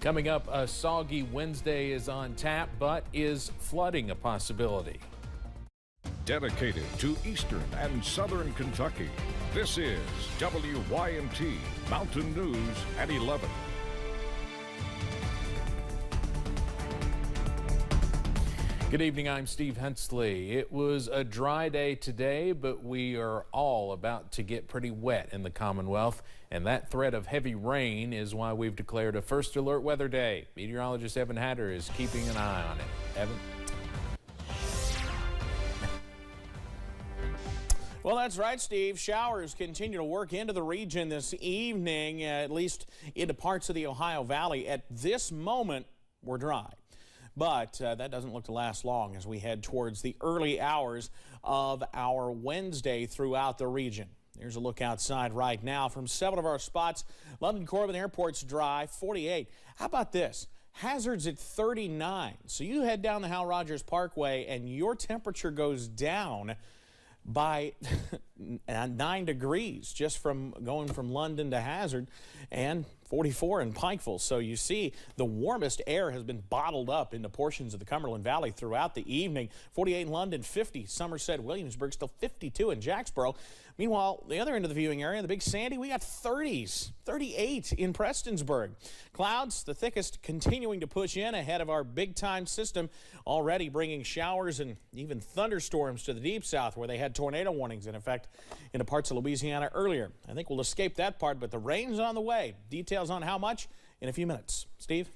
Coming up, a soggy Wednesday is on tap, but is flooding a possibility? Dedicated to Eastern and Southern Kentucky, this is WYMT Mountain News at 11. Good evening, I'm Steve Hensley. It was a dry day today, but we are all about to get pretty wet in the Commonwealth, and that threat of heavy rain is why we've declared a first alert weather day. Meteorologist Evan Hatter is keeping an eye on it. Evan? Well, that's right, Steve. Showers continue to work into the region this evening, at least into parts of the Ohio Valley. At this moment, we're dry. But that doesn't look to last long as we head towards the early hours of our Wednesday throughout the region. There's a look outside right now from several of our spots. London Corbin Airport's dry, 48. How about this? Hazards at 39. So you head down the Hal Rogers Parkway and your temperature goes down by 9 degrees just from going from London to Hazard, and 44 in Pikeville. So you see the warmest air has been bottled up into portions of the Cumberland Valley throughout the evening. 48 in London, 50 Somerset, Williamsburg, still 52 in Jacksboro. Meanwhile, the other end of the viewing area, the Big Sandy, we got 30s, 38 in Prestonsburg. Clouds, the thickest, continuing to push in ahead of our big-time system, already bringing showers and even thunderstorms to the deep south, where they had tornado warnings in effect into parts of Louisiana earlier. I think we'll escape that part, but the rain's on the way. Details on how much in a few minutes. Steve?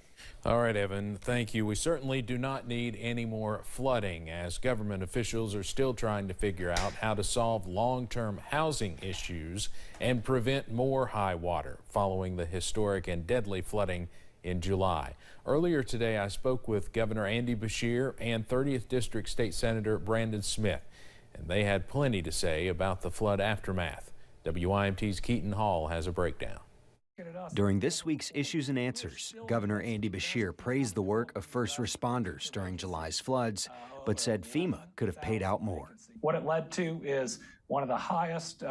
All right, Evan, thank you. We certainly do not need any more flooding, as government officials are still trying to figure out how to solve long-term housing issues and prevent more high water following the historic and deadly flooding in July. Earlier today, I spoke with Governor Andy Beshear and 30th District State Senator Brandon Smith, and they had plenty to say about the flood aftermath. WYMT's Keaton Hall has a breakdown. During this week's Issues and Answers, Governor Andy Beshear praised the work of first responders during July's floods, but said FEMA could have paid out more. What it led to is one of the highest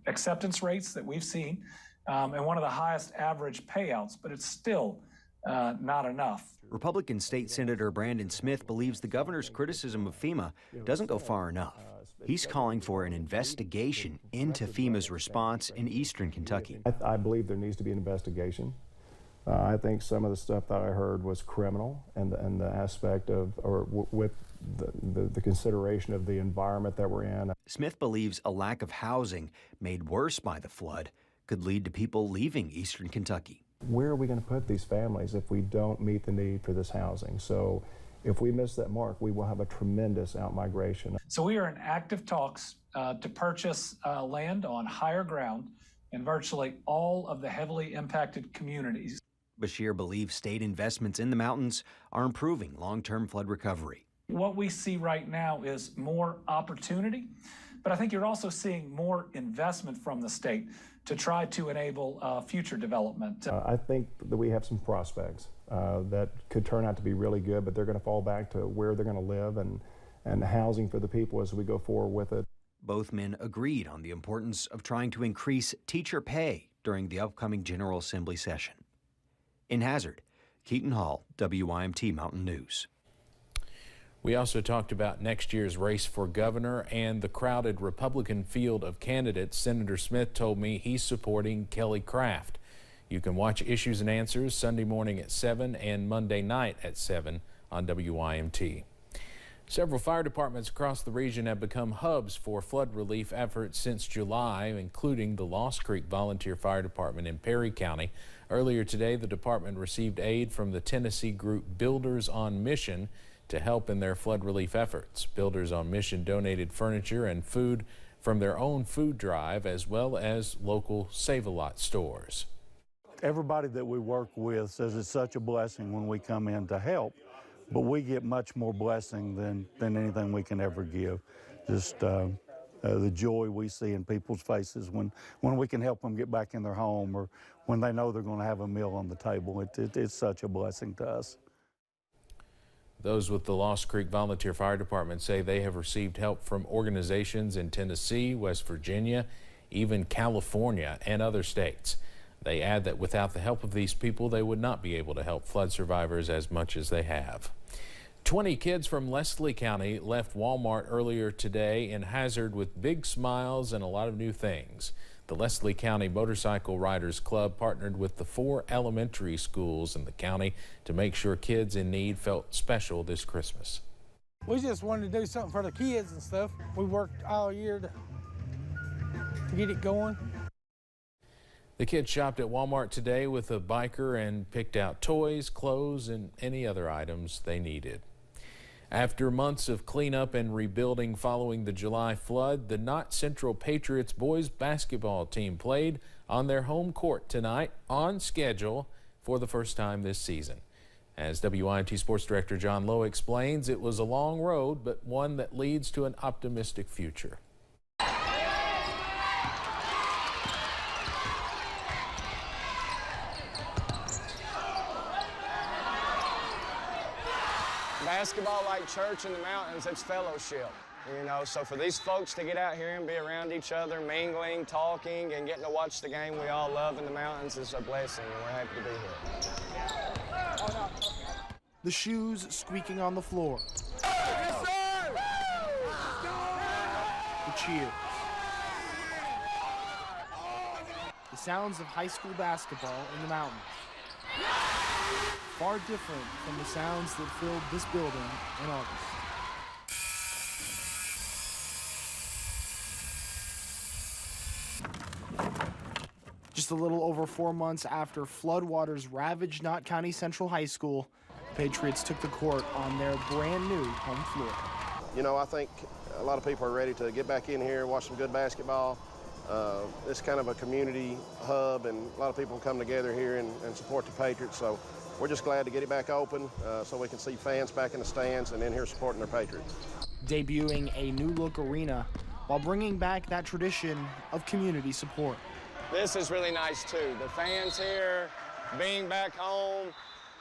acceptance rates that we've seen, and one of the highest average payouts, but it's still not enough. Republican State Senator Brandon Smith believes the governor's criticism of FEMA doesn't go far enough. He's calling for an investigation into FEMA's response in eastern Kentucky. I believe there needs to be an investigation. I think some of the stuff that I heard was criminal, and the aspect of, or with the consideration of the environment that we're in. Smith believes a lack of housing made worse by the flood could lead to people leaving eastern Kentucky. Where are we going to put these families if we don't meet the need for this housing? So if we miss that mark, we will have a tremendous outmigration. So we are in active talks to purchase land on higher ground in virtually all of the heavily impacted communities. Beshear believes state investments in the mountains are improving long-term flood recovery. What we see right now is more opportunity, but I think you're also seeing more investment from the state to try to enable future development. I think that we have some prospects that could turn out to be really good, but they're going to fall back to where they're going to live and housing for the people as we go forward with it. Both men agreed on the importance of trying to increase teacher pay during the upcoming General Assembly session. In Hazard, Keaton Hall, WYMT Mountain News. We also talked about next year's race for governor and the crowded Republican field of candidates. Senator Smith told me he's supporting Kelly Craft. You can watch Issues and Answers Sunday morning at 7 and Monday night at 7 on WYMT. Several fire departments across the region have become hubs for flood relief efforts since July, including the Lost Creek Volunteer Fire Department in Perry County. Earlier today, the department received aid from the Tennessee group Builders on Mission to help in their flood relief efforts. Builders on Mission donated furniture and food from their own food drive, as well as local Save-A-Lot stores. Everybody that we work with says it's such a blessing when we come in to help, but we get much more blessing than anything we can ever give. Just the joy we see in people's faces when we can help them get back in their home, or when they know they're going to have a meal on the table. It's such a blessing to us. Those with the Lost Creek Volunteer Fire Department say they have received help from organizations in Tennessee, West Virginia, even California and other states. They add that without the help of these people, they would not be able to help flood survivors as much as they have. 20 kids from Leslie County left Walmart earlier today in Hazard with big smiles and a lot of new things. The Leslie County Motorcycle Riders Club partnered with the 4 elementary schools in the county to make sure kids in need felt special this Christmas. We just wanted to do something for the kids and stuff. We worked all year to get it going. The kids shopped at Walmart today with a biker and picked out toys, clothes, and any other items they needed. After months of cleanup and rebuilding following the July flood, the Knott Central Patriots boys basketball team played on their home court tonight on schedule for the first time this season. As WYMT Sports Director John Lowe explains, it was a long road, but one that leads to an optimistic future. Basketball, like church in the mountains, it's fellowship, you know. So for these folks to get out here and be around each other, mingling, talking, and getting to watch the game we all love in the mountains is a blessing, and we're happy to be here. The shoes squeaking on the floor. Yes, sir! The cheers. The sounds of high school basketball in the mountains. Far different from the sounds that filled this building in August. Just a little over 4 months after floodwaters ravaged Knott County Central High School, the Patriots took the court on their brand new home floor. You know, I think a lot of people are ready to get back in here, watch some good basketball. It's kind of a community hub, and a lot of people come together here and support the Patriots. So we're just glad to get it back open so we can see fans back in the stands and in here supporting their Patriots. Debuting a new look arena while bringing back that tradition of community support. This is really nice too. The fans here, being back home,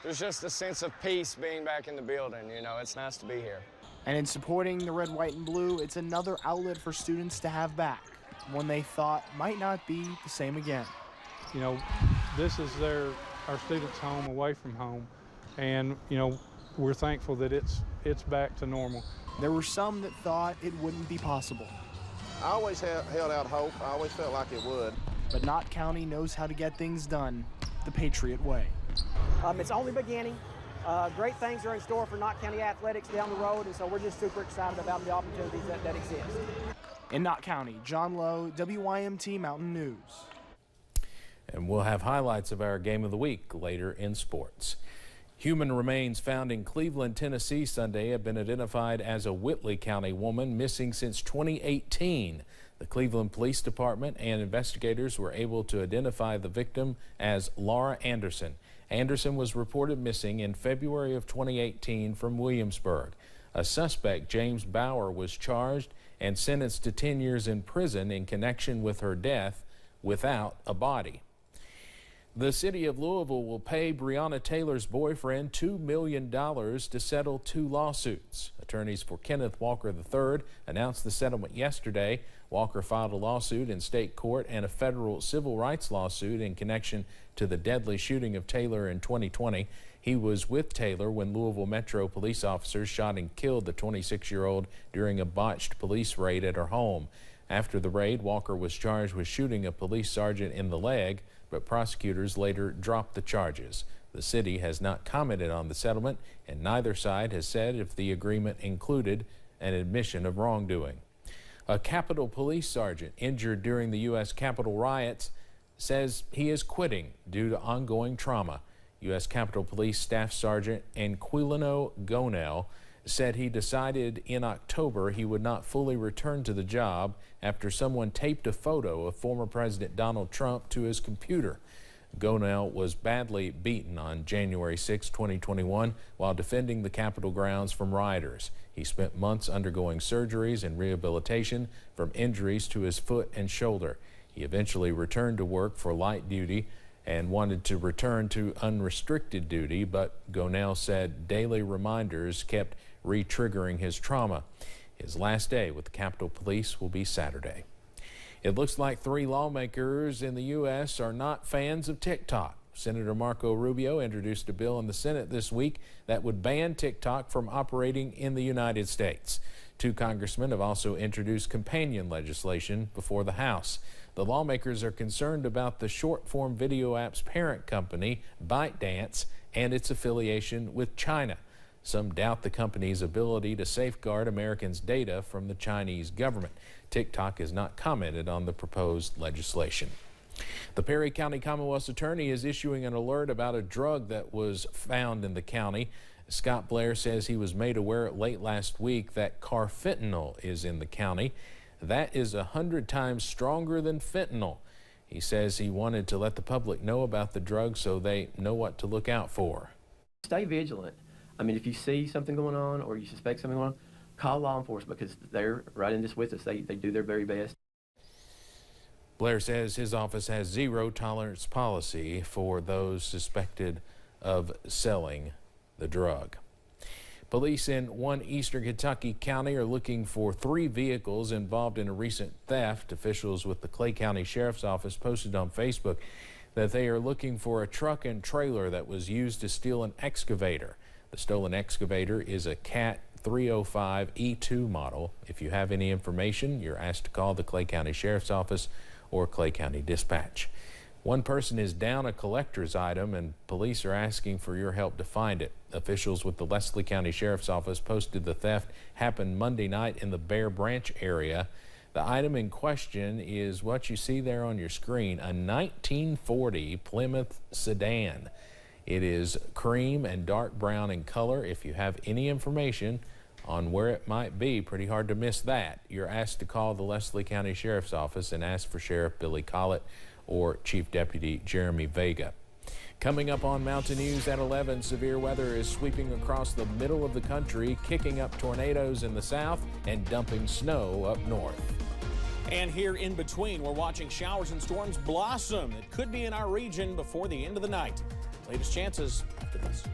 there's just a sense of peace being back in the building. You know, it's nice to be here. And in supporting the red, white, and blue, it's another outlet for students to have back, one they thought might not be the same again. You know, this is our students' home, away from home, and you know, we're thankful that it's back to normal. There were some that thought it wouldn't be possible. I always held out hope. I always felt like it would. But Knott County knows how to get things done the Patriot way. It's only beginning. Great things are in store for Knott County athletics down the road, and so we're just super excited about the opportunities that exist. In Knott County, John Lowe, WYMT Mountain News. And we'll have highlights of our game of the week later in sports. Human remains found in Cleveland, Tennessee Sunday have been identified as a Whitley County woman missing since 2018. The Cleveland Police Department and investigators were able to identify the victim as Laura Anderson. Anderson was reported missing in February of 2018 from Williamsburg. A suspect, James Bauer, was charged and sentenced to 10 years in prison in connection with her death without a body. The city of Louisville will pay Breonna Taylor's boyfriend $2 million to settle 2 lawsuits. Attorneys for Kenneth Walker III announced the settlement yesterday. Walker filed a lawsuit in state court and a federal civil rights lawsuit in connection to the deadly shooting of Taylor in 2020. He was with Taylor when Louisville Metro police officers shot and killed the 26-year-old during a botched police raid at her home. After the raid, Walker was charged with shooting a police sergeant in the leg, but prosecutors later dropped the charges. The city has not commented on the settlement, and neither side has said if the agreement included an admission of wrongdoing. A Capitol Police sergeant injured during the U.S. Capitol riots says he is quitting due to ongoing trauma. U.S. Capitol Police Staff Sergeant Anquilino Gonell said he decided in October he would not fully return to the job after someone taped a photo of former President Donald Trump to his computer. Gonell was badly beaten on January 6, 2021 while defending the Capitol grounds from rioters. He spent months undergoing surgeries and rehabilitation from injuries to his foot and shoulder. He eventually returned to work for light duty and wanted to return to unrestricted duty, but Gonell said daily reminders kept re-triggering his trauma. His last day with the Capitol Police will be Saturday. It looks like 3 lawmakers in the U.S. are not fans of TikTok. Senator Marco Rubio introduced a bill in the Senate this week that would ban TikTok from operating in the United States. 2 congressmen have also introduced companion legislation before the House. The lawmakers are concerned about the short-form video app's parent company, ByteDance, and its affiliation with China. Some doubt the company's ability to safeguard Americans' data from the Chinese government. TikTok has not commented on the proposed legislation. The Perry County Commonwealth's attorney is issuing an alert about a drug that was found in the county. Scott Blair says he was made aware late last week that carfentanil is in the county. That is 100 times stronger than fentanyl. He says he wanted to let the public know about the drug so they know what to look out for. Stay vigilant. I mean, if you see something going on or you suspect something going on, call law enforcement because they're right in this with us. They do their very best. Blair says his office has zero tolerance policy for those suspected of selling the drug. Police in one eastern Kentucky county are looking for 3 vehicles involved in a recent theft. Officials with the Clay County Sheriff's Office posted on Facebook that they are looking for a truck and trailer that was used to steal an excavator. The stolen excavator is a CAT 305 E2 model. If you have any information, you're asked to call the Clay County Sheriff's Office or Clay County Dispatch. One person is down a collector's item and police are asking for your help to find it. Officials with the Leslie County Sheriff's Office posted the theft happened Monday night in the Bear Branch area. The item in question is what you see there on your screen, a 1940 Plymouth sedan. It is cream and dark brown in color. If you have any information on where it might be, pretty hard to miss that. You're asked to call the Leslie County Sheriff's Office and ask for Sheriff Billy Collett or Chief Deputy Jeremy Vega. Coming up on Mountain News at 11, severe weather is sweeping across the middle of the country, kicking up tornadoes in the south and dumping snow up north. And here in between, we're watching showers and storms blossom. It could be in our region before the end of the night. Latest chances after this.